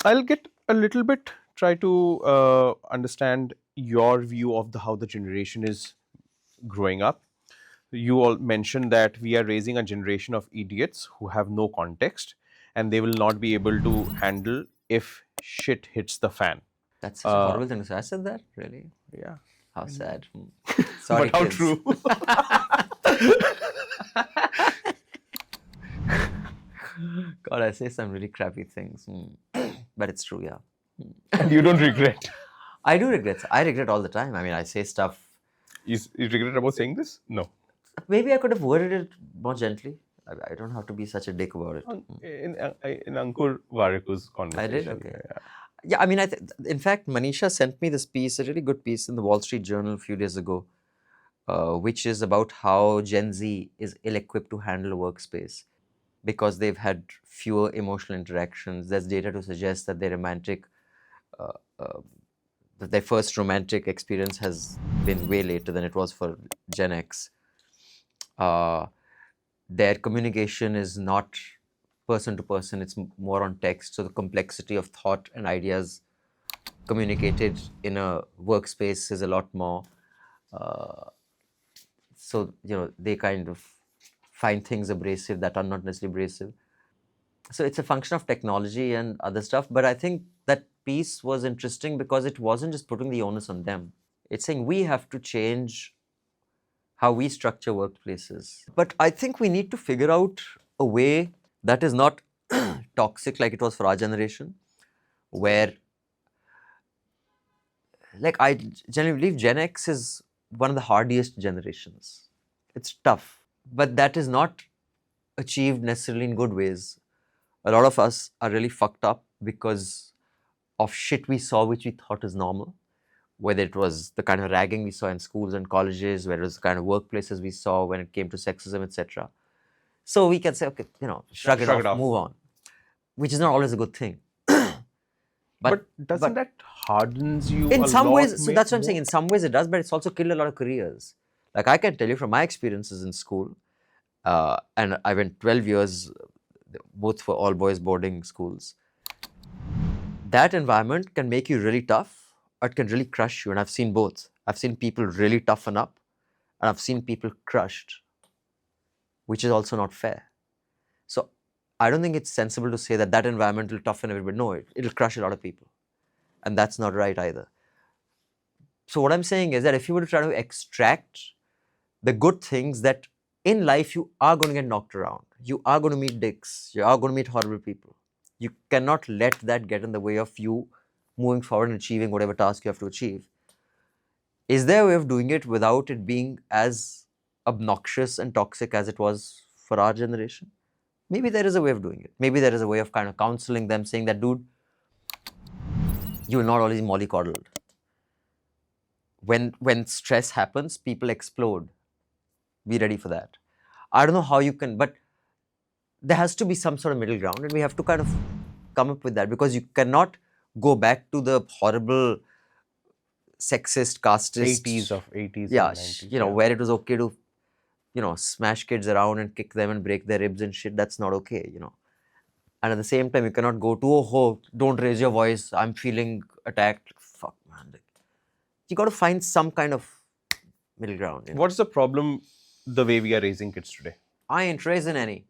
I'll get a little bit, try to understand your view of how the generation is growing up. You all mentioned that we are raising a generation of idiots who have no context and they will not be able to handle if shit hits the fan. That's such a Uh, horrible thing to say. I said that? Really? yeah. How I know. sad. Sorry, But how kids. true? God, I say some really crappy things. But it's true, yeah. And you don't regret. I do regret. I regret all the time. I mean, I say stuff. You regret about saying this? No. Maybe I could have worded it more gently. I don't have to be such a dick about it. In Ankur Wariku's conversation. I did? Okay. Yeah. Yeah, I mean, in fact, Manisha sent me this piece, a really good piece in the Wall Street Journal a few days ago, which is about how Gen Z is ill-equipped to handle a workspace because they've had fewer emotional interactions. There's data to suggest that that their first romantic experience has been way later than it was for Gen X. Their communication is not person to person, it's more on text. So the complexity of thought and ideas communicated in a workspace is a lot more. So, they kind of find things abrasive that are not necessarily abrasive. So it's a function of technology and other stuff. But I think that piece was interesting because it wasn't just putting the onus on them. It's saying we have to change how we structure workplaces. But I think we need to figure out a way that is not toxic like it was for our generation, where, like, I generally believe Gen X is one of the hardiest generations. It's tough, but that is not achieved necessarily in good ways. A lot of us are really fucked up because of shit we saw which we thought is normal, whether it was the kind of ragging we saw in schools and colleges, whether it was the kind of workplaces we saw when it came to sexism, etc. So we can say, okay, shrug it off, move on, which is not always a good thing. But doesn't that hardens you in a some lot ways? So that's what I'm more? saying. In some ways it does, but it's also killed a lot of careers. Like, I can tell you from my experiences in school, and I went 12 years, both for all boys boarding schools. That environment can make you really tough, or it can really crush you. And I've seen both. I've seen people really toughen up, and I've seen people crushed, which is also not fair. So I don't think it's sensible to say that that environment will toughen everybody. No, it'll crush a lot of people. And that's not right either. So what I'm saying is that if you were to try to extract the good things that in life you are going to get knocked around, you are going to meet dicks, you are going to meet horrible people. You cannot let that get in the way of you moving forward and achieving whatever task you have to achieve. Is there a way of doing it without it being as obnoxious and toxic as it was for our generation? Maybe there is a way of doing it. Maybe there is a way of kind of counseling them, saying that, dude, you will not always be mollycoddled. When stress happens, people explode. Be ready for that. I don't know how you can, but there has to be some sort of middle ground, and we have to kind of come up with that, because you cannot go back to the horrible sexist, casteist 80s yeah, and 90s. where it was okay to, smash kids around and kick them and break their ribs and shit. That's not okay, And at the same time, you cannot go to, oh, don't raise your voice, I'm feeling attacked. Fuck, man. You got to find some kind of middle ground. What's the problem the way we are raising kids today? I ain't raising any.